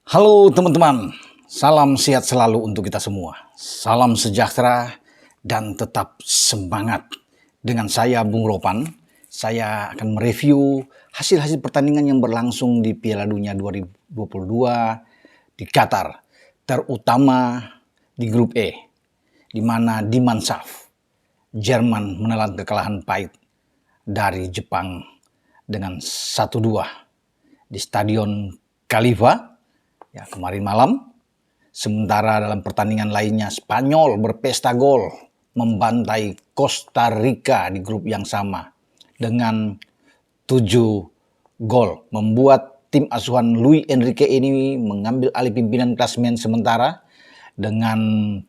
Halo teman-teman, salam sehat selalu untuk kita semua. Salam sejahtera dan tetap semangat. Dengan saya Bung Ropan, saya akan mereview hasil-hasil pertandingan yang berlangsung di Piala Dunia 2022 di Qatar. Terutama di grup E, di mana di Mansaf, Jerman menelan kekalahan pahit dari Jepang dengan 1-2 di Stadion Khalifa kemarin malam. Sementara dalam pertandingan lainnya Spanyol berpesta gol membantai Costa Rica di grup yang sama dengan 7 gol, membuat tim asuhan Luis Enrique ini mengambil alih pimpinan klasemen sementara dengan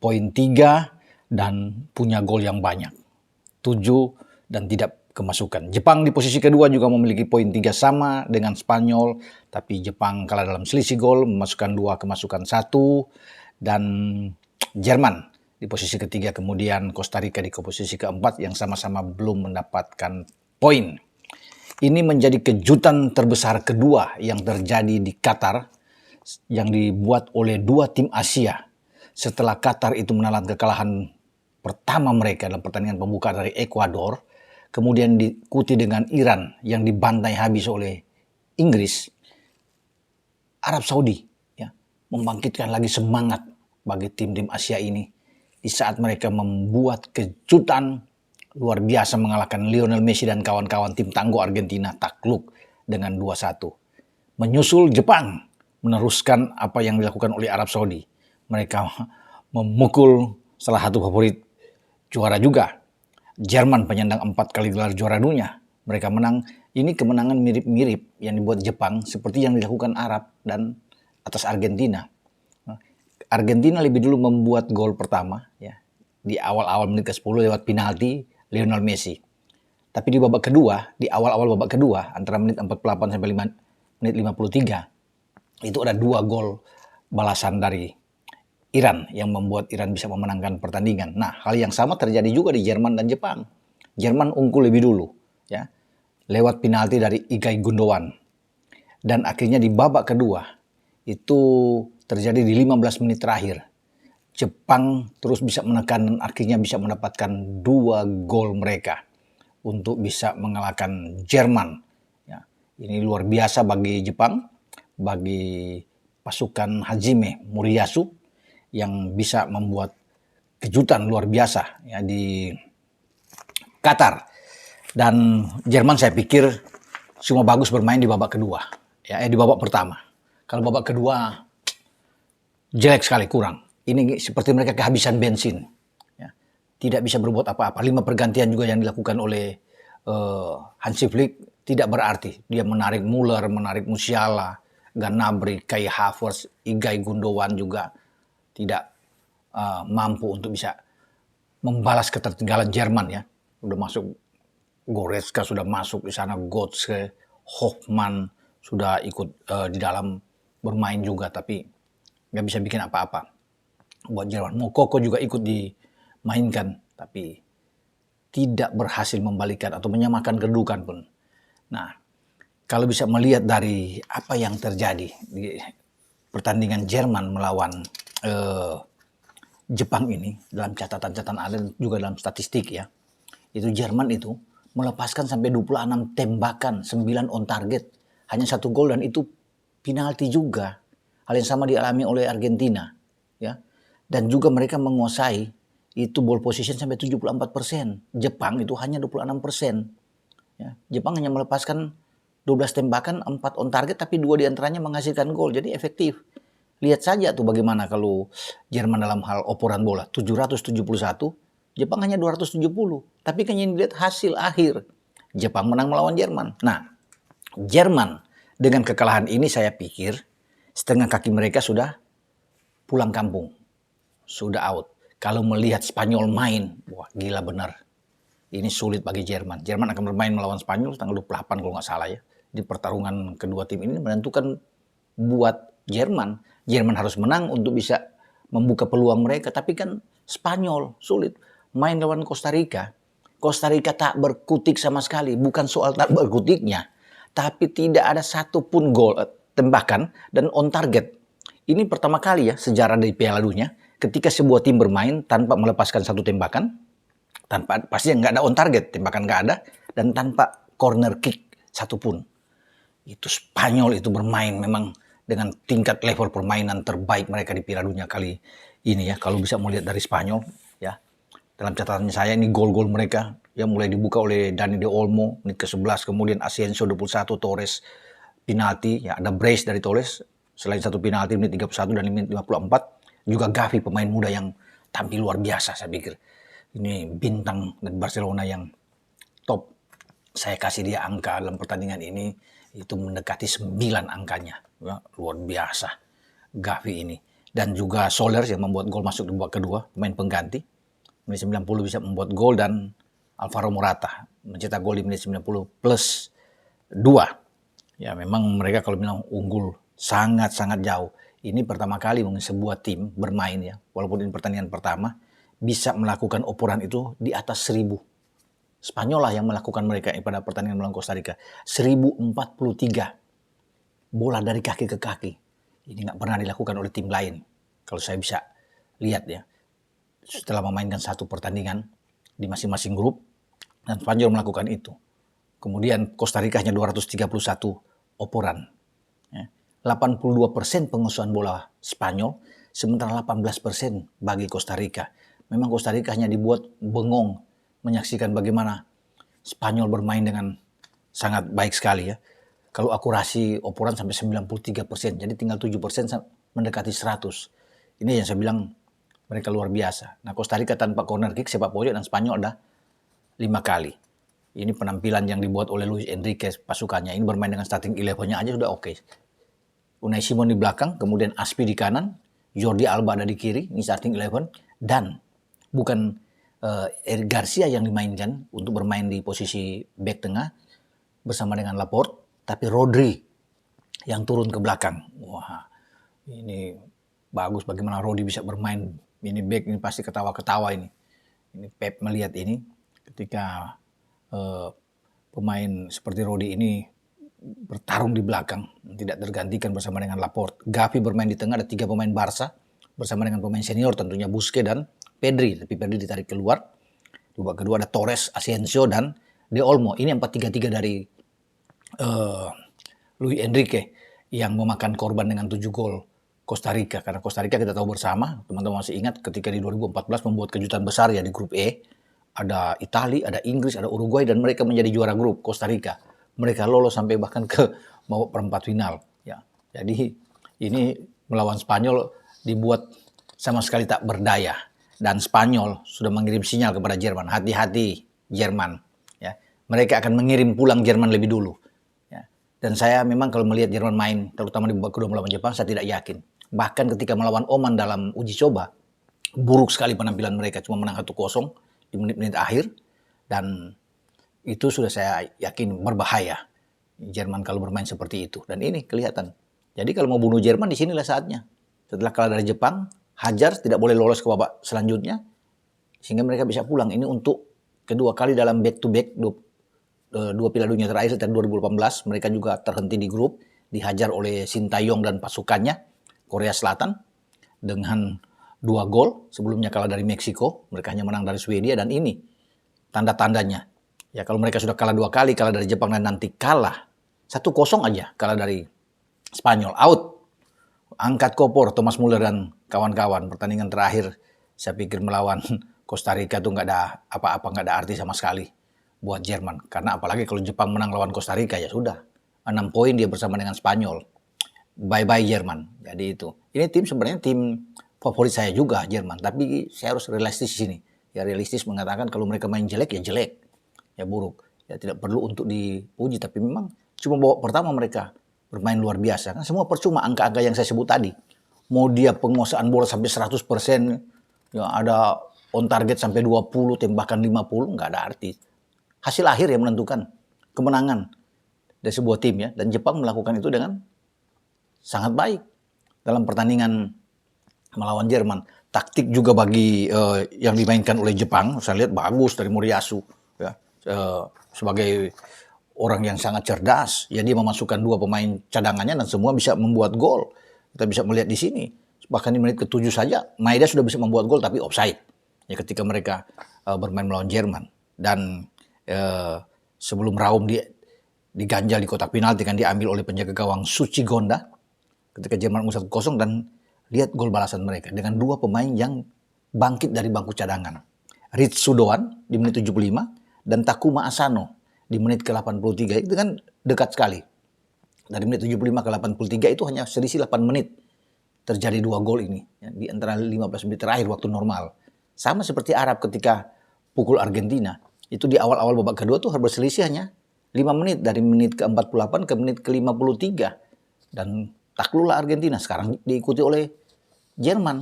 poin 3 dan punya gol yang banyak, 7 dan tidak kemasukan. Jepang di posisi kedua juga memiliki poin 3 sama dengan Spanyol, tapi Jepang kalah dalam selisih gol, memasukkan 2, kemasukan 1, dan Jerman di posisi ketiga, kemudian Costa Rica di posisi keempat yang sama-sama belum mendapatkan poin. Ini menjadi kejutan terbesar kedua yang terjadi di Qatar yang dibuat oleh dua tim Asia setelah Qatar itu menelan kekalahan pertama mereka dalam pertandingan pembuka dari Ekuador, kemudian diikuti dengan Iran yang dibantai habis oleh Inggris. Arab Saudi membangkitkan lagi semangat bagi tim-tim Asia ini di saat mereka membuat kejutan luar biasa mengalahkan Lionel Messi dan kawan-kawan tim tangguh Argentina takluk dengan 2-1. Menyusul Jepang meneruskan apa yang dilakukan oleh Arab Saudi. Mereka memukul salah satu favorit juara juga, Jerman, penyandang 4 kali gelar juara dunia. Mereka menang. Ini kemenangan mirip-mirip yang dibuat Jepang seperti yang dilakukan Arab dan atas Argentina. Argentina lebih dulu membuat gol pertama di awal-awal menit ke-10 lewat penalti Lionel Messi. Tapi di babak kedua, di awal-awal babak kedua antara menit 48 sampai menit 53 itu ada 2 gol balasan dari Iran yang membuat Iran bisa memenangkan pertandingan. Nah, hal yang sama terjadi juga di Jerman dan Jepang. Jerman unggul lebih dulu lewat penalti dari Ilkay Gundogan. Dan akhirnya di babak kedua itu terjadi di 15 menit terakhir. Jepang terus bisa menekan dan akhirnya bisa mendapatkan 2 gol mereka untuk bisa mengalahkan Jerman. Ini luar biasa bagi Jepang, bagi pasukan Hajime Moriyasu yang bisa membuat kejutan luar biasa di Qatar. Dan Jerman saya pikir semua bagus bermain di babak kedua, di babak pertama. Kalau babak kedua jelek sekali, kurang. Ini seperti mereka kehabisan bensin. Tidak bisa berbuat apa-apa. 5 pergantian juga yang dilakukan oleh Hansi Flick tidak berarti. Dia menarik Müller, menarik Musiala, Gnabry, Kai Havertz, Ilkay Gundogan juga tidak mampu untuk bisa membalas ketertinggalan Jerman. Udah masuk Goretzka, sudah masuk di sana, Götze, Hoffmann sudah ikut di dalam bermain juga, tapi nggak bisa bikin apa-apa buat Jerman. Moukoko juga ikut dimainkan, tapi tidak berhasil membalikan atau menyamakan kedudukan pun. Nah, kalau bisa melihat dari apa yang terjadi di pertandingan Jerman melawan Jepang ini, dalam catatan-catatan ada juga dalam statistik itu Jerman itu melepaskan sampai 26 tembakan, 9 on target, hanya 1 gol dan itu penalti juga. Hal yang sama dialami oleh Argentina. Dan juga mereka menguasai itu ball position sampai 74%. Jepang itu hanya 26%. Jepang hanya melepaskan 12 tembakan, 4 on target, tapi 2 diantaranya menghasilkan gol. Jadi efektif. Lihat saja tuh bagaimana kalau Jerman dalam hal operan bola. 771, Jepang hanya 270. Tapi kan yang dilihat hasil akhir. Jepang menang melawan Jerman. Nah, Jerman dengan kekalahan ini saya pikir setengah kaki mereka sudah pulang kampung. Sudah out. Kalau melihat Spanyol main, wah gila benar. Ini sulit bagi Jerman. Jerman akan bermain melawan Spanyol tanggal 28 kalau nggak salah Di pertarungan kedua tim ini menentukan buat Jerman. Jerman harus menang untuk bisa membuka peluang mereka. Tapi kan Spanyol sulit. Main lawan Costa Rica. Costa Rica tak berkutik sama sekali. Bukan soal tak berkutiknya. Tapi tidak ada satupun gol, tembakan dan on target. Ini pertama kali ya sejarah dari Piala Dunia ketika sebuah tim bermain tanpa melepaskan satu tembakan, tanpa pasti nggak ada on target, tembakan nggak ada, dan tanpa corner kick satupun. Itu Spanyol itu bermain memang dengan tingkat level permainan terbaik mereka di Piala Dunia kali ini ya. Kalau bisa melihat dari Spanyol ya. Dalam catatan saya ini gol-gol mereka yang mulai dibuka oleh Dani de Olmo menit ke-11, kemudian Asensio 21, Torres penalti, ya ada brace dari Torres selain satu penalti menit 31 dan menit 54, juga Gavi pemain muda yang tampil luar biasa saya pikir. Ini bintang dari Barcelona yang top. Saya kasih dia angka dalam pertandingan ini itu mendekati 9 angkanya. Ya, luar biasa Gavi ini. Dan juga Soler yang membuat gol masuk di babak kedua, pemain pengganti. Menit 90 bisa membuat gol, dan Alvaro Morata mencetak gol di menit 90 plus 2. Ya memang mereka kalau bilang unggul sangat-sangat jauh. Ini pertama kali mungkin sebuah tim bermain ya, walaupun ini pertandingan pertama, bisa melakukan operan itu di atas 1000. Spanyol lah yang melakukan mereka pada pertandingan melawan Costa Rica. 1043 bola dari kaki ke kaki. Ini nggak pernah dilakukan oleh tim lain. Kalau saya bisa lihat ya, setelah memainkan satu pertandingan di masing-masing grup, dan Spanyol melakukan itu. Kemudian Costa Rica hanya 231 operan. 82% penguasaan bola Spanyol, sementara 18% bagi Costa Rica. Memang Costa Rica hanya dibuat bengong menyaksikan bagaimana Spanyol bermain dengan sangat baik sekali ya. Kalau akurasi operan sampai 93%, jadi tinggal 7% mendekati 100. Ini yang saya bilang mereka luar biasa. Nah, Costa Rica tanpa corner kick, sepak pojok, dan Spanyol ada 5 kali. Ini penampilan yang dibuat oleh Luis Enrique pasukannya. Ini bermain dengan starting 11-nya aja sudah oke. Unai Simon di belakang, kemudian Aspi di kanan, Jordi Alba ada di kiri, ini starting 11, dan bukan Eric Garcia yang dimainkan untuk bermain di posisi back tengah bersama dengan Laporte, tapi Rodri yang turun ke belakang. Wah, ini bagus bagaimana Rodri bisa bermain ini back, ini pasti ketawa-ketawa ini. Ini Pep melihat ini ketika pemain seperti Rodri ini bertarung di belakang, tidak tergantikan bersama dengan Laporte. Gavi bermain di tengah, ada 3 pemain Barca bersama dengan pemain senior tentunya Busquets dan Pedri, tapi Pedri ditarik keluar. Di babak kedua ada Torres, Asensio, dan De Olmo. Ini 4-3-3 dari Luis Enrique yang memakan korban dengan 7 gol Costa Rica. Karena Costa Rica kita tahu bersama, teman-teman masih ingat ketika di 2014 membuat kejutan besar ya di grup E. Ada Italia, ada Inggris, ada Uruguay, dan mereka menjadi juara grup Costa Rica. Mereka lolos sampai bahkan ke babak perempat final. Ya, jadi ini melawan Spanyol dibuat sama sekali tak berdaya, dan Spanyol sudah mengirim sinyal kepada Jerman, hati-hati Jerman. Ya, mereka akan mengirim pulang Jerman lebih dulu. Ya, dan saya memang kalau melihat Jerman main, terutama di babak kedua melawan Jepang, saya tidak yakin. Bahkan ketika melawan Oman dalam uji coba, buruk sekali penampilan mereka, cuma menang 1-0 di menit-menit akhir, dan itu sudah saya yakin berbahaya Jerman kalau bermain seperti itu. Dan ini kelihatan. Jadi kalau mau bunuh Jerman, disinilah saatnya. Setelah kalah dari Jepang, hajar, tidak boleh lolos ke babak selanjutnya, sehingga mereka bisa pulang. Ini untuk kedua kali dalam back-to-back dua Piala Dunia terakhir setelah 2018. Mereka juga terhenti di grup, dihajar oleh Sintayong dan pasukannya, Korea Selatan, dengan 2 gol. Sebelumnya kalah dari Meksiko, mereka hanya menang dari Swedia, dan ini tanda-tandanya. Ya, kalau mereka sudah kalah 2 kali, kalah dari Jepang dan nanti kalah 1-0 aja, kalah dari Spanyol, out. Angkat kopor Thomas Muller dan kawan-kawan. Pertandingan terakhir saya pikir melawan Costa Rica itu nggak ada apa-apa, nggak ada arti sama sekali buat Jerman. Karena apalagi kalau Jepang menang lawan Costa Rica, ya sudah 6 poin dia bersama dengan Spanyol. Bye-bye Jerman. Jadi itu. Ini tim sebenarnya tim favorit saya juga Jerman, tapi saya harus realistis di sini. Ya realistis mengatakan kalau mereka main jelek ya jelek. Ya buruk. Ya tidak perlu untuk dipuji, tapi memang cuma babak pertama mereka bermain luar biasa. Kan semua percuma angka-angka yang saya sebut tadi. Mau dia penguasaan bola sampai 100%, ya ada on target sampai 20, tembakan 50, nggak ada arti. Hasil akhir yang menentukan kemenangan dari sebuah tim ya. Dan Jepang melakukan itu dengan sangat baik dalam pertandingan melawan Jerman. Taktik juga bagi yang dimainkan oleh Jepang, saya lihat bagus dari Moriyasu. Ya. Sebagai orang yang sangat cerdas, ya dia memasukkan 2 pemain cadangannya dan semua bisa membuat gol. Kita bisa melihat di sini, bahkan di menit ke-7 saja, Maeda sudah bisa membuat gol tapi offside. Ya, ketika mereka bermain melawan Jerman. Dan sebelum Raum diganjal di kotak penalti kan diambil oleh penjaga gawang Suci Gonda ketika Jerman menang 1-0, dan lihat gol balasan mereka dengan dua pemain yang bangkit dari bangku cadangan. Ritsu Doan di menit 75 dan Takuma Asano di menit ke-83. Itu kan dekat sekali. Dari menit 75 ke 83 itu hanya selisih 8 menit terjadi dua gol ini ya, di antara 15 menit terakhir waktu normal. Sama seperti Arab ketika pukul Argentina. Itu di awal-awal babak kedua tuh berselisih hanya 5 menit dari menit ke-48 ke menit ke-53. Dan takluklah Argentina. Sekarang diikuti oleh Jerman.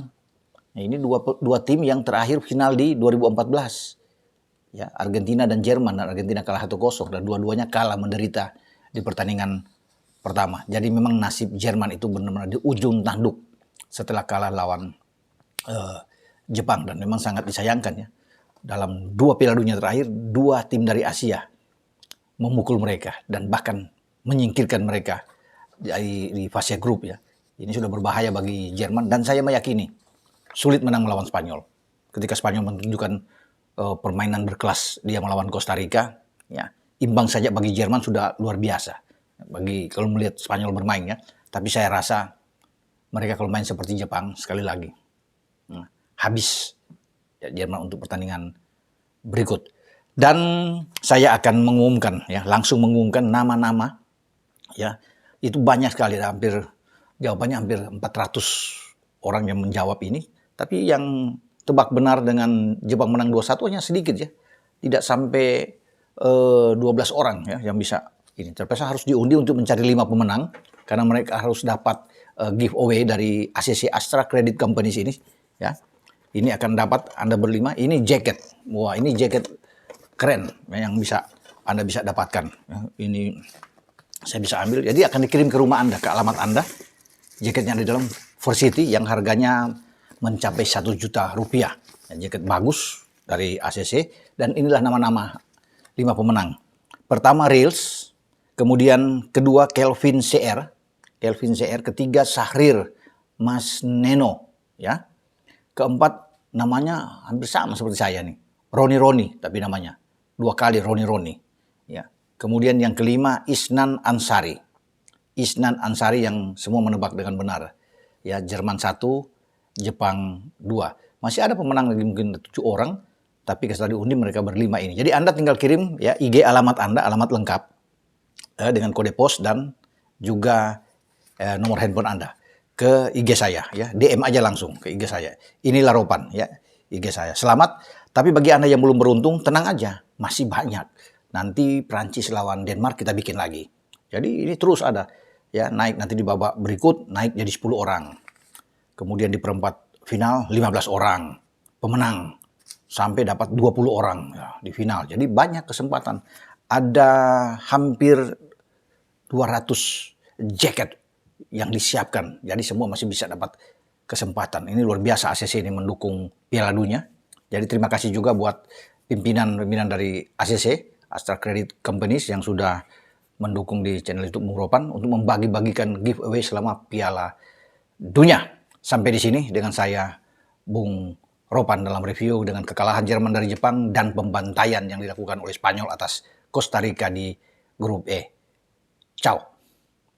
Nah, ini dua tim yang terakhir final di 2014. Ya, Argentina dan Jerman, dan Argentina kalah 1-0 dan dua-duanya kalah menderita di pertandingan pertama. Jadi memang nasib Jerman itu benar-benar di ujung tanduk setelah kalah lawan Jepang, dan memang sangat disayangkan ya. Dalam dua Piala Dunia terakhir, dua tim dari Asia memukul mereka dan bahkan menyingkirkan mereka di fase grup ya. Ini sudah berbahaya bagi Jerman, dan saya meyakini sulit menang melawan Spanyol. Ketika Spanyol menunjukkan permainan berkelas dia melawan Costa Rica, ya, imbang saja bagi Jerman sudah luar biasa. Bagi kalau melihat Spanyol bermain ya, tapi saya rasa mereka kalau main seperti Jepang sekali lagi habis ya, Jerman untuk pertandingan berikut. Dan saya akan mengumumkan ya, langsung mengumumkan nama-nama ya. Itu banyak sekali, jawabannya hampir 400 orang yang menjawab ini, tapi yang tebak benar dengan Jepang menang 2-1 hanya sedikit ya. Tidak sampai 12 orang ya yang bisa ini. Terpaksa harus diundi untuk mencari 5 pemenang karena mereka harus dapat giveaway dari ACC Astra Credit Companies ini ya. Ini akan dapat Anda berlima. Ini jaket. Wah, ini jaket keren ya, yang Anda bisa dapatkan. Ya, ini saya bisa ambil. Jadi akan dikirim ke rumah Anda, ke alamat Anda. Jaketnya di dalam Forsity yang harganya mencapai 1 juta rupiah. Ya, jaket bagus dari ACC, dan inilah nama-nama 5 pemenang. Pertama Reels, kemudian kedua Kelvin CR, ketiga Sahrir Mas Neno, ya. Keempat namanya hampir sama seperti saya nih, Roni, tapi namanya 2 kali Roni, ya. Kemudian yang kelima Isnan Ansari yang semua menebak dengan benar, ya. Jerman 1, Jepang 2. Masih ada pemenang lagi mungkin 7 orang, tapi setelah diundi mereka berlima ini. Jadi Anda tinggal kirim ya IG alamat Anda, alamat lengkap dengan kode pos dan juga nomor handphone Anda ke IG saya ya. DM aja langsung ke IG saya. Inilah Ropan ya, IG saya. Selamat, tapi bagi Anda yang belum beruntung tenang aja, masih banyak. Nanti Prancis lawan Denmark kita bikin lagi. Jadi ini terus ada ya, naik nanti di babak berikut naik jadi 10 orang. Kemudian di perempat final 15 orang pemenang, sampai dapat 20 orang ya, di final. Jadi banyak kesempatan. Ada hampir 200 jaket yang disiapkan. Jadi semua masih bisa dapat kesempatan. Ini luar biasa ACC ini mendukung Piala Dunia. Jadi terima kasih juga buat pimpinan dari ACC, Astra Credit Companies, yang sudah mendukung di channel YouTube Bung Ropan untuk membagi-bagikan giveaway selama Piala Dunia. Sampai di sini dengan saya Bung Ropan dalam review dengan kekalahan Jerman dari Jepang dan pembantaian yang dilakukan oleh Spanyol atas Costa Rica di grup E. Ciao.